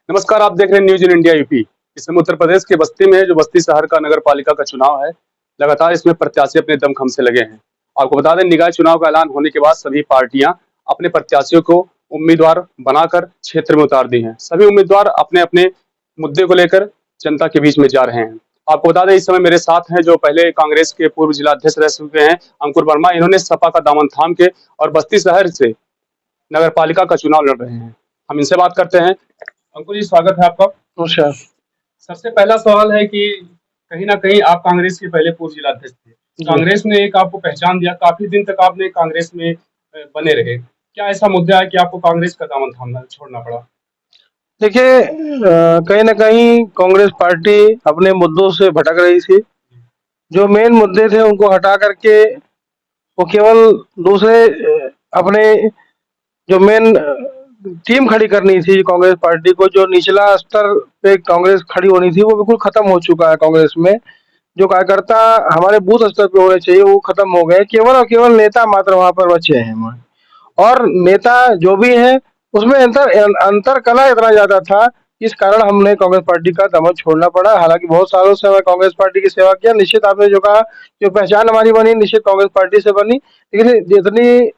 नमस्कार, आप देख रहे हैं न्यूज़ इन इंडिया यूपी। इस समय उत्तर प्रदेश के बस्ती में जो बस्ती शहर का नगर पालिका का चुनाव है, लगातार इसमें प्रत्याशी अपने दमखम से लगे हैं। आपको बता दें, निकाय चुनाव का ऐलान होने के बाद सभी पार्टियां अपने प्रत्याशियों को उम्मीदवार बनाकर क्षेत्र में उतार दी हैं। सभी उम्मीदवार अपने-अपने मुद्दे को लेकर जनता के बीच में जा रहे हैं। आपको बता दें, इस समय मेरे साथ हैं जो पहले कांग्रेस के पूर्व जिला अध्यक्ष रह चुके हैं, अंकुर वर्मा। इन्होंने सपा का दामन थाम के और बस्ती शहर से नगर पालिका का चुनाव लड़ रहे हैं। हम इनसे बात करते हैं। अंकुर जी, स्वागत है आपका। नमस्कार। सबसे पहला सवाल है कि कहीं न कहीं आप कांग्रेस के पहले पूर्व जिलाध्यक्ष थे। जी। कांग्रेस ने एक आपको पहचान दिया, काफ़ी दिन तक आपने कांग्रेस में बने रहे। क्या ऐसा मुद्दा है कि आपको कांग्रेस का दामन थामना छोड़ना पड़ा? देखिए कहीं न कहीं कांग्रेस पार्टी अपने मुद्दों से भटक रही थी। जो मेन मुद्दे थे उनको हटा कर के वो केवल दूसरे अपने जो मेन टीम खड़ी करनी थी कांग्रेस पार्टी को, जो निचला स्तर पे कांग्रेस खड़ी होनी थी, वो बिल्कुल खत्म हो चुका है कांग्रेस में। जो कार्यकर्ता हमारे बूथ स्तर पे होने चाहिए वो खत्म हो गए। केवल और केवल नेता मात्र वहाँ पर बचे हैं हमारे। और नेता जो भी हैं उसमें अंतर कला इतना ज़्यादा था, इस कारण हमने कांग्रेस पार्टी का दमन छोड़ना पड़ा। हालाँकि बहुत सालों से मैं कांग्रेस पार्टी की सेवा किया। निश्चित आपने जो कहा, जो पहचान हमारी बनी निश्चित कांग्रेस पार्टी से बनी। लेकिन जितनी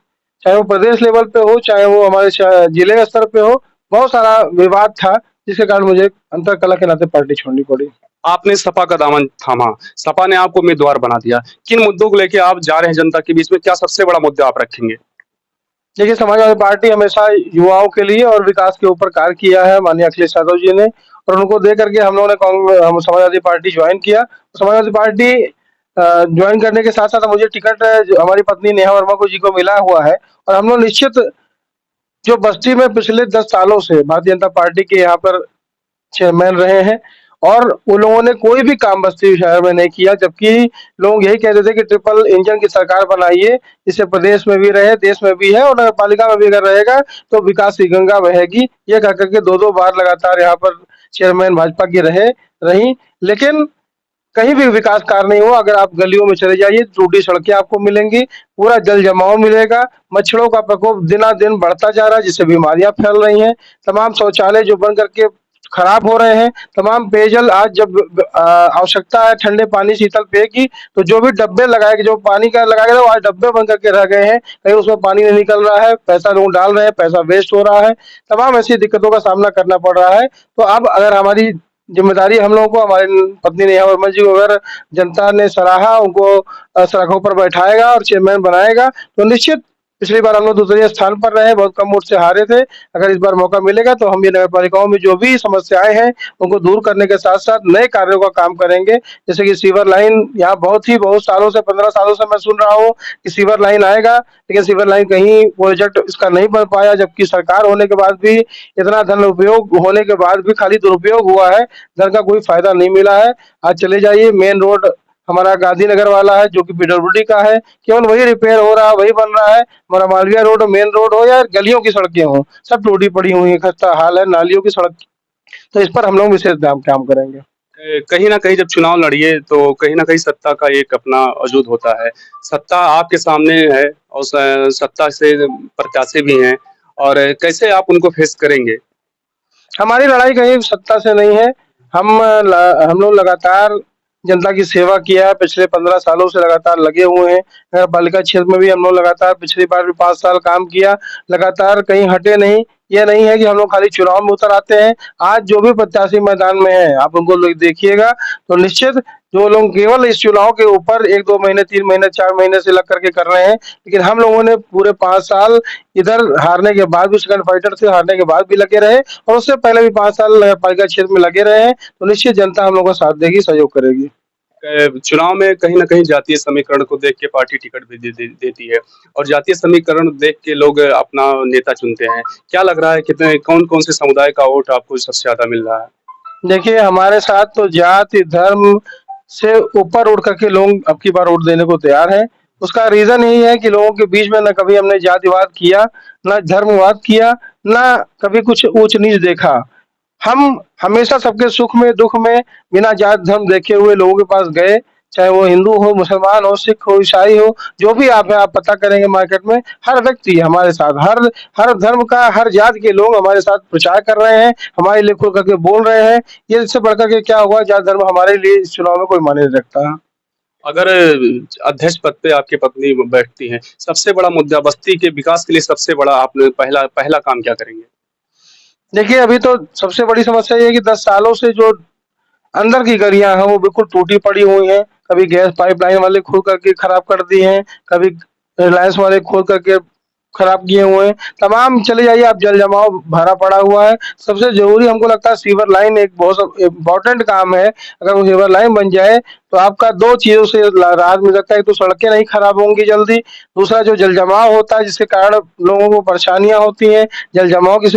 चाहे वो प्रदेश लेवल पे हो, चाहे वो हमारे जिले स्तर पे हो, बहुत सारा विवाद था, जिसके कारण मुझे अंतर कला के नाते पार्टी छोड़नी पड़ी। आपने सपा का दामन थामा, सपा ने आपको उम्मीदवार बना दिया। किन मुद्दों को लेके आप जा रहे हैं जनता के बीच में? क्या सबसे बड़ा मुद्दा आप रखेंगे? देखिए, समाजवादी पार्टी हमेशा युवाओं के लिए और विकास के ऊपर कार्य किया है माननीय अखिलेश यादव जी ने, और उनको दे करके हम लोगों ने हम समाजवादी पार्टी ज्वाइन किया। समाजवादी पार्टी ज्वाइन करने के साथ-साथ मुझे टिकट जो हमारी पत्नी नेहा वर्मा को जी को मिला हुआ है, और हम लोग निश्चित जो बस्ती में पिछले 10 सालों से भारतीय जनता पार्टी के यहाँ पर चेयरमैन रहे हैं, और वो लोगों ने कोई भी काम बस्ती शहर में नहीं किया, जबकि लोग यही कहते थे कि ट्रिपल इंजन की सरकार बनाइए, जिससे प्रदेश में भी रहे, देश में भी है, और नगर पालिका में भी अगर रहेगा तो विकास की गंगा बहेगी। ये कह करके 2-2 बार लगातार यहाँ पर चेयरमैन भाजपा की रहीं, लेकिन कहीं भी विकास कार्य नहीं हुआ। अगर आप गलियों में चले जाइए, टूटी सड़कें आपको मिलेंगी, पूरा जल जमाव मिलेगा, मच्छरों का प्रकोप दिना-दिन बढ़ता जा रहा है, जिससे बीमारियाँ फैल रही हैं। तमाम शौचालय जो बन करके खराब हो रहे हैं, तमाम पेयजल आज जब आवश्यकता है ठंडे पानी शीतल पेय की, तो जो भी डब्बे लगाए जो पानी का लगाया गया, वो आज डब्बे बन करके रह गए हैं। कहीं उसमें पानी नहीं निकल रहा है, पैसा लोग डाल रहे हैं, पैसा वेस्ट हो रहा है। तमाम ऐसी दिक्कतों का सामना करना पड़ रहा है। तो अब अगर हमारी ज़िम्मेदारी हम लोगों को, हमारी पत्नी नेहा वर्मा जी को अगर जनता ने सराहा, उनको सड़कों पर बैठाएगा और चेयरमैन बनाएगा, तो निश्चित पिछली बार हम लोग दूसरे स्थान पर रहे, बहुत कम वोट से हारे थे। अगर इस बार मौका मिलेगा तो हम ये नगर पालिकाओं में जो भी समस्याएँ हैं, उनको दूर करने के साथ-साथ नए कार्यों का काम करेंगे। जैसे कि सीवर लाइन यहाँ बहुत सालों से 15 सालों से मैं सुन रहा हूँ कि सीवर लाइन आएगा, लेकिन सीवर लाइन कहीं प्रोजेक्ट इसका नहीं बन पाया, जबकि सरकार होने के बाद भी, इतना धन उपयोग होने के बाद भी खाली दुरुपयोग हुआ है, धन का कोई फ़ायदा नहीं मिला है। आज चले जाइए, मेन रोड हमारा गांधीनगर वाला है जो कि पीडब्ल्यूडी का है, केवल वही रिपेयर हो रहा है, वही बन रहा है। हमारा मालवीय रोड, मेन रोड हो या गलियों की सड़कें हों, सब टूटी पड़ी हुई हैं, खस्ता हाल है नालियों की सड़क। तो इस पर हम लोग विशेष काम करेंगे। कहीं न कहीं जब चुनाव लड़िए तो कहीं न कहीं सत्ता का एक अपना वजूद होता है। सत्ता आपके सामने है और सत्ता से प्रत्याशी भी हैं, और कैसे आप उनको फेस करेंगे? हमारी लड़ाई कहीं सत्ता से नहीं है। हम लोग लगातार जनता की सेवा किया है, पिछले 15 सालों से लगातार लगे हुए हैं। नगर पालिका क्षेत्र में भी हम लोग लगातार पिछली बार भी 5 साल काम किया, लगातार कहीं हटे नहीं। ये नहीं है कि हम लोग खाली चुनाव में उतर आते हैं। आज जो भी प्रत्याशी मैदान में हैं, आप उनको लोग देखिएगा, तो निश्चित जो लोग केवल इस चुनाव के ऊपर 1-2 महीने, 3 महीने, 4 महीने से लग करके कर रहे हैं, लेकिन हम लोगों ने पूरे 5 साल इधर हारने के बाद भी, सेकंड फाइटर से हारने के बाद भी लगे रहे, और उससे पहले भी 5 साल नगर पालिका क्षेत्र में लगे रहे हैं, तो निश्चित जनता हम लोगों का साथ देगी, सहयोग करेगी। चुनाव में कहीं न कहीं जातीय समीकरण को देख के पार्टी टिकट भी देती है, और जातीय समीकरण देख के लोग अपना नेता चुनते हैं। क्या लग रहा है कितने कौन-कौन से समुदाय का वोट आपको सबसे ज़्यादा मिल रहा है? देखिए, हमारे साथ तो जाति, धर्म से ऊपर उठ करके लोग अब की बार वोट देने को तैयार हैं। उसका रीज़न यही है कि लोगों के बीच में ना कभी हमने जातिवाद किया, ना धर्मवाद किया, ना कभी कुछ ऊँच-नीच देखा। हम हमेशा सबके सुख में, दुःख में बिना जात धर्म देखे हुए लोगों के पास गए, चाहे वो हिंदू हो, मुसलमान हो, सिख हो, ईसाई हो, जो भी आप पता करेंगे मार्केट में, हर व्यक्ति हमारे साथ, हर हर धर्म का, हर जात के लोग हमारे साथ प्रचार कर रहे हैं, हमारे लिए खुल करके बोल रहे हैं। ये इससे बढ़कर के क्या हुआ, जात धर्म हमारे लिए इस चुनाव में कोई मायने नहीं रखता। अगर अध्यक्ष पद पे आपकी पत्नी बैठती हैं, सबसे बड़ा मुद्दा बस्ती के विकास के लिए सबसे बड़ा आपने पहला पहला काम क्या करेंगे? देखिए, अभी तो सबसे बड़ी समस्या ये है कि 10 सालों से जो अंदर की गलियां हैं वो बिल्कुल टूटी पड़ी हुई हैं। कभी गैस पाइपलाइन वाले खोल करके खराब कर दी हैं, कभी रिलायंस वाले खोल करके खराब किए हुए हैं। तमाम चले जाइए आप, जल जमाव भरा पड़ा हुआ है। सबसे जरूरी हमको लगता है सीवर लाइन एक बहुत इम्पोर्टेंट काम है। अगर वो सीवर लाइन बन जाए तो आपका दो चीजों से राहत मिल सकता है। एक तो सड़कें नहीं खराब होंगी जल्दी, दूसरा जो जल जमाव होता है जिसके कारण लोगों को परेशानियां होती हैं, जल जमाव की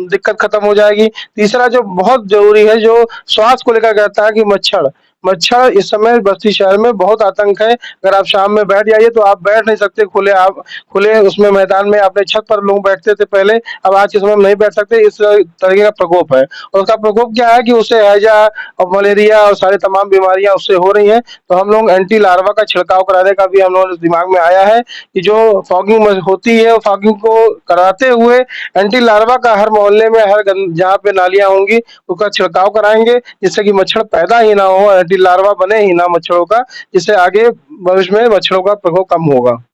दिक्कत खत्म हो जाएगी। तीसरा जो बहुत जरूरी है, जो स्वास्थ्य को लेकर कहता है कि मच्छर मच्छर इस समय बस्ती शहर में बहुत आतंक है। अगर आप शाम में बैठ जाइए तो आप बैठ नहीं सकते खुले, आप खुले उसमें मैदान में अपने छत पर लोग बैठते थे पहले, अब आज के समय में नहीं बैठ सकते। इस तरीके का प्रकोप है, और उसका प्रकोप क्या है कि उससे हैजा और मलेरिया और सारी तमाम बीमारियां उससे हो रही हैं। तो हम लोग एंटी लार्वा का छिड़काव कराने का भी हम लोगों के दिमाग में आया है कि जो फॉगिंग होती है, फॉगिंग को कराते हुए एंटी लार्वा का हर मोहल्ले में, हर जहाँ पे नालियां होंगी उसका छिड़काव कराएंगे, जिससे कि मच्छर पैदा ही ना हो, एंटी लार्वा बने ही ना मच्छरों का, जिससे आगे भविष्य में मच्छरों का प्रकोप कम होगा।